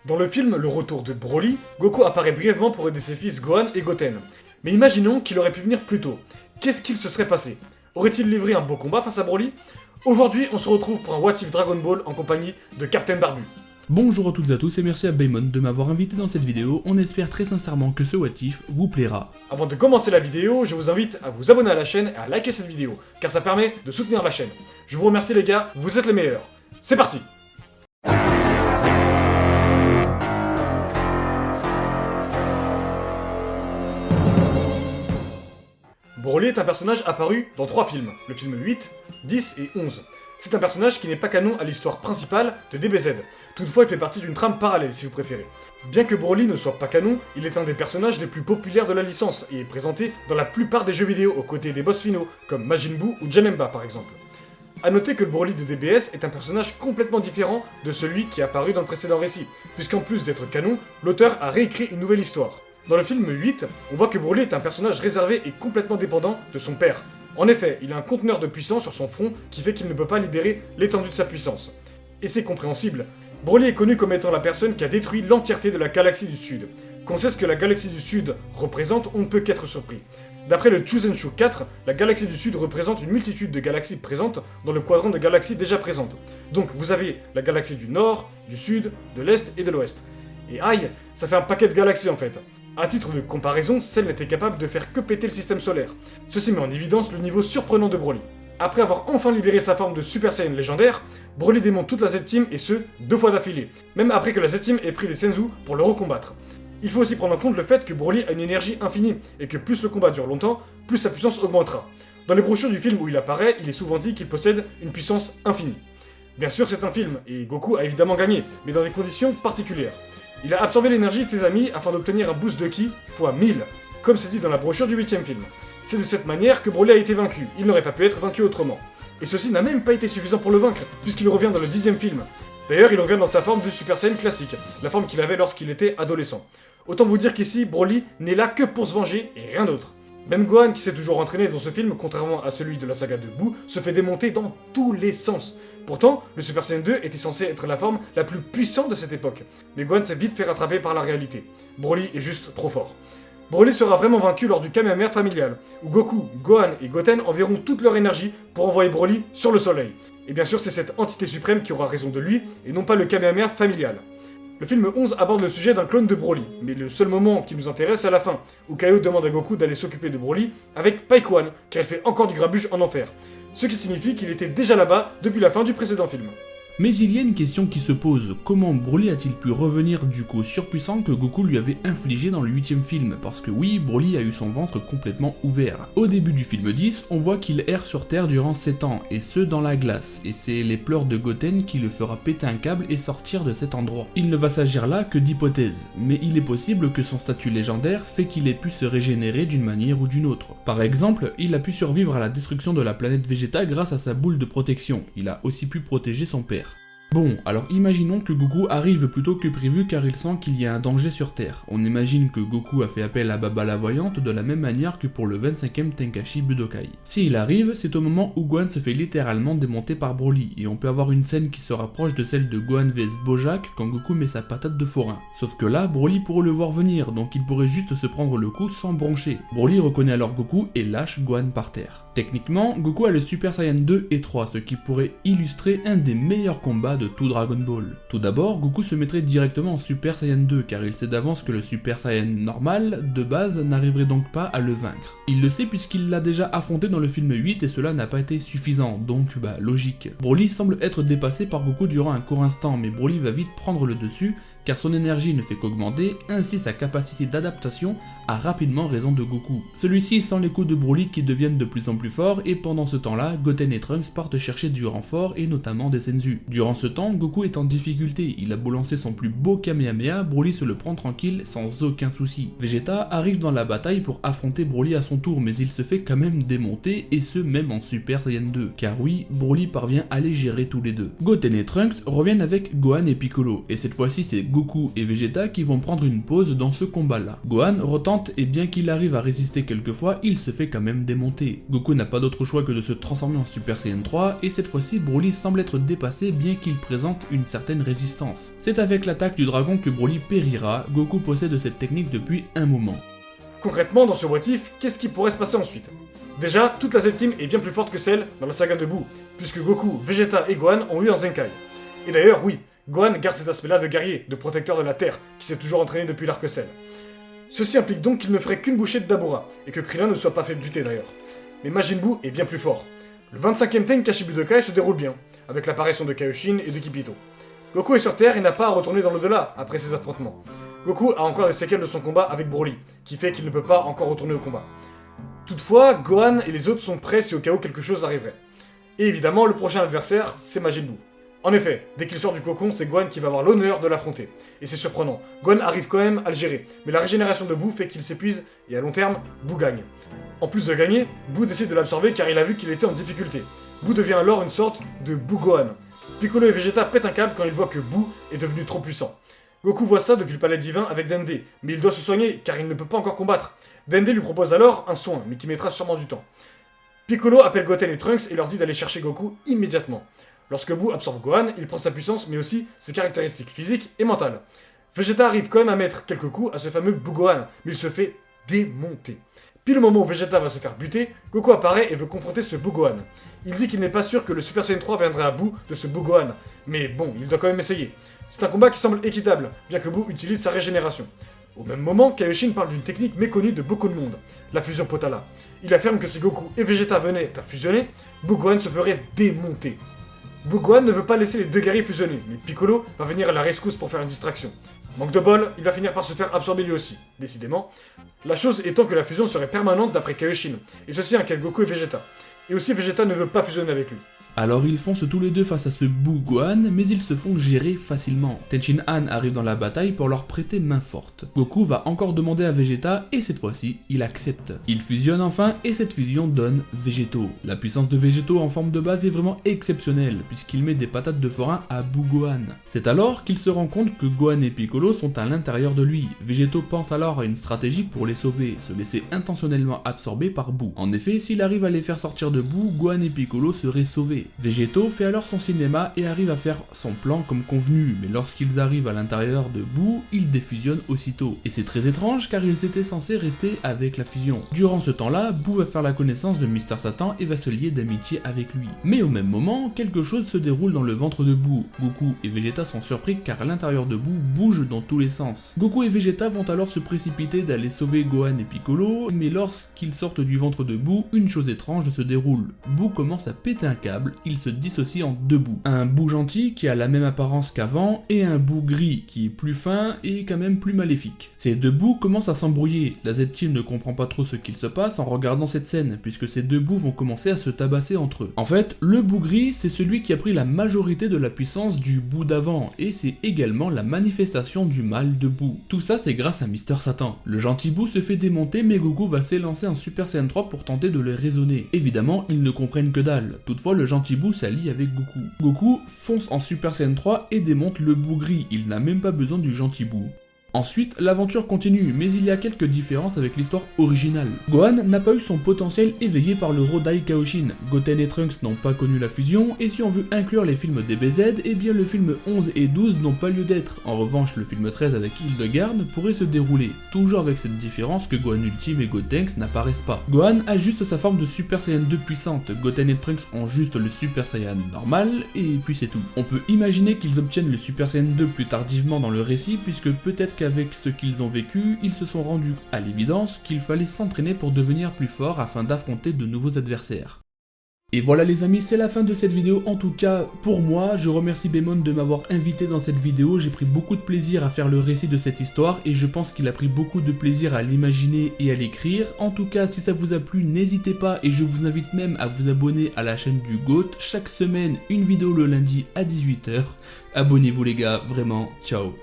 Dans le film Le Retour de Broly, Goku apparaît brièvement pour aider ses fils Gohan et Goten. Mais imaginons qu'il aurait pu venir plus tôt. Qu'est-ce qu'il se serait passé? Aurait-il livré un beau combat face à Broly? Aujourd'hui, on se retrouve pour un What If Dragon Ball en compagnie de Captain Barbu. Bonjour à toutes et à tous et merci à Baymon de m'avoir invité dans cette vidéo, on espère très sincèrement que ce What If vous plaira. Avant de commencer la vidéo, je vous invite à vous abonner à la chaîne et à liker cette vidéo, car ça permet de soutenir la chaîne. Je vous remercie les gars, vous êtes les meilleurs. C'est parti! Broly est un personnage apparu dans 3 films, le film 8, 10 et 11. C'est un personnage qui n'est pas canon à l'histoire principale de DBZ. Toutefois, il fait partie d'une trame parallèle, si vous préférez. Bien que Broly ne soit pas canon, il est un des personnages les plus populaires de la licence et est présenté dans la plupart des jeux vidéo aux côtés des boss finaux, comme Majin Buu ou Janemba par exemple. A noter que le Broly de DBS est un personnage complètement différent de celui qui est apparu dans le précédent récit, puisqu'en plus d'être canon, l'auteur a réécrit une nouvelle histoire. Dans le film 8, on voit que Broly est un personnage réservé et complètement dépendant de son père. En effet, il a un conteneur de puissance sur son front qui fait qu'il ne peut pas libérer l'étendue de sa puissance. Et c'est compréhensible. Broly est connu comme étant la personne qui a détruit l'entièreté de la galaxie du Sud. Qu'on sait ce que la galaxie du Sud représente, on ne peut qu'être surpris. D'après le Chuzenshu 4, la galaxie du Sud représente une multitude de galaxies présentes dans le quadrant de galaxies déjà présentes. Donc vous avez la galaxie du Nord, du Sud, de l'Est et de l'Ouest. Et aïe, ça fait un paquet de galaxies en fait. A titre de comparaison, celle n'était capable de faire que péter le système solaire. Ceci met en évidence le niveau surprenant de Broly. Après avoir enfin libéré sa forme de Super Saiyan légendaire, Broly démonte toute la Z-Team et ce, 2 fois d'affilée, même après que la Z-Team ait pris des Senzu pour le recombattre. Il faut aussi prendre en compte le fait que Broly a une énergie infinie, et que plus le combat dure longtemps, plus sa puissance augmentera. Dans les brochures du film où il apparaît, il est souvent dit qu'il possède une puissance infinie. Bien sûr c'est un film, et Goku a évidemment gagné, mais dans des conditions particulières. Il a absorbé l'énergie de ses amis afin d'obtenir un boost de ki x 1000, comme c'est dit dans la brochure du 8ème film. C'est de cette manière que Broly a été vaincu, il n'aurait pas pu être vaincu autrement. Et ceci n'a même pas été suffisant pour le vaincre, puisqu'il revient dans le 10ème film. D'ailleurs, il revient dans sa forme de Super Saiyan classique, la forme qu'il avait lorsqu'il était adolescent. Autant vous dire qu'ici, Broly n'est là que pour se venger et rien d'autre. Même Gohan, qui s'est toujours entraîné dans ce film, contrairement à celui de la saga de Buu, se fait démonter dans tous les sens. Pourtant, le Super Saiyan 2 était censé être la forme la plus puissante de cette époque. Mais Gohan s'est vite fait rattraper par la réalité. Broly est juste trop fort. Broly sera vraiment vaincu lors du Kamehameha familial, où Goku, Gohan et Goten enverront toute leur énergie pour envoyer Broly sur le soleil. Et bien sûr, c'est cette entité suprême qui aura raison de lui, et non pas le Kamehameha familial. Le film 11 aborde le sujet d'un clone de Broly, mais le seul moment qui nous intéresse est à la fin, où Kaio demande à Goku d'aller s'occuper de Broly avec Paikuan, car elle fait encore du grabuge en enfer. Ce qui signifie qu'il était déjà là-bas depuis la fin du précédent film. Mais il y a une question qui se pose, comment Broly a-t-il pu revenir du coup surpuissant que Goku lui avait infligé dans le 8ème film? Parce que oui, Broly a eu son ventre complètement ouvert. Au début du film 10, on voit qu'il erre sur Terre durant 7 ans, et ce dans la glace, et c'est les pleurs de Goten qui le fera péter un câble et sortir de cet endroit. Il ne va s'agir là que d'hypothèses, mais il est possible que son statut légendaire fait qu'il ait pu se régénérer d'une manière ou d'une autre. Par exemple, il a pu survivre à la destruction de la planète Vegeta grâce à sa boule de protection, il a aussi pu protéger son père. Bon, alors imaginons que Goku arrive plus tôt que prévu car il sent qu'il y a un danger sur Terre. On imagine que Goku a fait appel à Baba la Voyante de la même manière que pour le 25ème Tenkaichi Budokai. S'il arrive, c'est au moment où Gohan se fait littéralement démonter par Broly, et on peut avoir une scène qui se rapproche de celle de Gohan vs Bojack quand Goku met sa patate de forain. Sauf que là, Broly pourrait le voir venir, donc il pourrait juste se prendre le coup sans broncher. Broly reconnaît alors Goku et lâche Gohan par terre. Techniquement, Goku a le Super Saiyan 2 et 3, ce qui pourrait illustrer un des meilleurs combats de tout Dragon Ball. Tout d'abord, Goku se mettrait directement en Super Saiyan 2 car il sait d'avance que le Super Saiyan normal, de base, n'arriverait donc pas à le vaincre. Il le sait puisqu'il l'a déjà affronté dans le film 8 et cela n'a pas été suffisant, donc logique. Broly semble être dépassé par Goku durant un court instant, mais Broly va vite prendre le dessus car son énergie ne fait qu'augmenter, ainsi sa capacité d'adaptation a rapidement raison de Goku. Celui-ci sent les coups de Broly qui deviennent de plus en plus forts, et pendant ce temps-là, Goten et Trunks partent chercher du renfort et notamment des Senzu. Durant ce temps, Goku est en difficulté, il a beau lancer son plus beau Kamehameha, Broly se le prend tranquille sans aucun souci. Vegeta arrive dans la bataille pour affronter Broly à son tour, mais il se fait quand même démonter, et ce même en Super Saiyan 2, car oui, Broly parvient à les gérer tous les deux. Goten et Trunks reviennent avec Gohan et Piccolo, et cette fois-ci c'est Goku et Vegeta qui vont prendre une pause dans ce combat-là. Gohan retente et bien qu'il arrive à résister quelquefois, il se fait quand même démonter. Goku n'a pas d'autre choix que de se transformer en Super Saiyan 3, et cette fois-ci Broly semble être dépassé bien qu'il présente une certaine résistance. C'est avec l'attaque du dragon que Broly périra, Goku possède cette technique depuis un moment. Concrètement, dans ce what if, qu'est-ce qui pourrait se passer ensuite? Déjà, toute la Z-Team est bien plus forte que celle dans la saga de Boo, puisque Goku, Vegeta et Gohan ont eu un Zenkai. Et d'ailleurs, oui, Gohan garde cet aspect-là de guerrier, de protecteur de la Terre, qui s'est toujours entraîné depuis l'Arc Cell. Ceci implique donc qu'il ne ferait qu'une bouchée de Dabura, et que Krillin ne soit pas fait buter d'ailleurs. Mais Majin Buu est bien plus fort. Le 25e Tenkaichi Budokai se déroule bien, avec l'apparition de Kaioshin et de Kipito. Goku est sur Terre et n'a pas à retourner dans l'au-delà après ses affrontements. Goku a encore des séquelles de son combat avec Broly, qui fait qu'il ne peut pas encore retourner au combat. Toutefois, Gohan et les autres sont prêts si au cas où quelque chose arriverait. Et évidemment, le prochain adversaire, c'est Majin Buu. En effet, dès qu'il sort du cocon, c'est Gohan qui va avoir l'honneur de l'affronter. Et c'est surprenant, Gohan arrive quand même à le gérer, mais la régénération de Buu fait qu'il s'épuise, et à long terme, Buu gagne. En plus de gagner, Buu décide de l'absorber car il a vu qu'il était en difficulté. Buu devient alors une sorte de Buu Gohan. Piccolo et Vegeta pètent un câble quand ils voient que Buu est devenu trop puissant. Goku voit ça depuis le palais divin avec Dende, mais il doit se soigner car il ne peut pas encore combattre. Dende lui propose alors un soin, mais qui mettra sûrement du temps. Piccolo appelle Goten et Trunks et leur dit d'aller chercher Goku immédiatement. Lorsque Buu absorbe Gohan, il prend sa puissance mais aussi ses caractéristiques physiques et mentales. Vegeta arrive quand même à mettre quelques coups à ce fameux Buu Gohan, mais il se fait démonter. Pile au moment où Vegeta va se faire buter, Goku apparaît et veut confronter ce Buu Gohan. Il dit qu'il n'est pas sûr que le Super Saiyan 3 viendrait à bout de ce Buu Gohan, mais bon, il doit quand même essayer. C'est un combat qui semble équitable, bien que Buu utilise sa régénération. Au même moment, Kaioshin parle d'une technique méconnue de beaucoup de monde, la fusion Potala. Il affirme que si Goku et Vegeta venaient à fusionner, Buu Gohan se ferait démonter. Buu Gohan ne veut pas laisser les deux guerriers fusionner, mais Piccolo va venir à la rescousse pour faire une distraction. Manque de bol, il va finir par se faire absorber lui aussi, décidément. La chose étant que la fusion serait permanente d'après Kaioshin, et ceci inquiète Goku et Vegeta. Et aussi Vegeta ne veut pas fusionner avec lui. Alors ils foncent tous les deux face à ce Buu Gohan, mais ils se font gérer facilement. Tenshin Han arrive dans la bataille pour leur prêter main forte. Goku va encore demander à Vegeta, et cette fois-ci, il accepte. Ils fusionnent enfin, et cette fusion donne Végéto. La puissance de Végéto en forme de base est vraiment exceptionnelle, puisqu'il met des patates de forain à Buu Gohan. C'est alors qu'il se rend compte que Gohan et Piccolo sont à l'intérieur de lui. Végéto pense alors à une stratégie pour les sauver, se laisser intentionnellement absorber par Buu. En effet, s'il arrive à les faire sortir de Buu, Gohan et Piccolo seraient sauvés. Végéto fait alors son cinéma et arrive à faire son plan comme convenu, mais lorsqu'ils arrivent à l'intérieur de Buu, ils défusionnent aussitôt. Et c'est très étrange car ils étaient censés rester avec la fusion. Durant ce temps-là, Buu va faire la connaissance de Mr Satan et va se lier d'amitié avec lui. Mais au même moment, quelque chose se déroule dans le ventre de Buu. Goku et Vegeta sont surpris car l'intérieur de Buu bouge dans tous les sens. Goku et Vegeta vont alors se précipiter d'aller sauver Gohan et Piccolo, mais lorsqu'ils sortent du ventre de Buu, une chose étrange se déroule. Buu commence à péter un câble, il se dissocie en deux Buu. Un Buu gentil qui a la même apparence qu'avant et un Buu gris qui est plus fin et quand même plus maléfique. Ces deux Buu commencent à s'embrouiller. La Z-Team ne comprend pas trop ce qu'il se passe en regardant cette scène puisque ces deux Buu vont commencer à se tabasser entre eux. En fait, le Buu gris c'est celui qui a pris la majorité de la puissance du Buu d'avant et c'est également la manifestation du mal de Buu. Tout ça c'est grâce à Mr Satan. Le gentil Buu se fait démonter mais Goku va s'élancer en Super Saiyan 3 pour tenter de le raisonner. Évidemment, ils ne comprennent que dalle. Toutefois, le gentil Buu s'allie avec Goku. Goku fonce en Super Saiyan 3 et démonte le Buu gris, il n'a même pas besoin du gentil Buu. Ensuite, l'aventure continue, mais il y a quelques différences avec l'histoire originale. Gohan n'a pas eu son potentiel éveillé par le Rodai Kaioshin, Goten et Trunks n'ont pas connu la fusion, et si on veut inclure les films DBZ, eh bien le film 11 et 12 n'ont pas lieu d'être. En revanche, le film 13 avec Hildegarde pourrait se dérouler, toujours avec cette différence que Gohan Ultime et Gotenks n'apparaissent pas. Gohan a juste sa forme de Super Saiyan 2 puissante, Goten et Trunks ont juste le Super Saiyan normal, et puis c'est tout. On peut imaginer qu'ils obtiennent le Super Saiyan 2 plus tardivement dans le récit, puisque peut-être qu'avec ce qu'ils ont vécu, ils se sont rendus à l'évidence qu'il fallait s'entraîner pour devenir plus fort afin d'affronter de nouveaux adversaires. Et voilà les amis, c'est la fin de cette vidéo, en tout cas pour moi. Je remercie Bemon de m'avoir invité dans cette vidéo, j'ai pris beaucoup de plaisir à faire le récit de cette histoire et je pense qu'il a pris beaucoup de plaisir à l'imaginer et à l'écrire. En tout cas, si ça vous a plu, n'hésitez pas et je vous invite même à vous abonner à la chaîne du GOAT. Chaque semaine, une vidéo le lundi à 18 h. Abonnez-vous les gars, vraiment, ciao.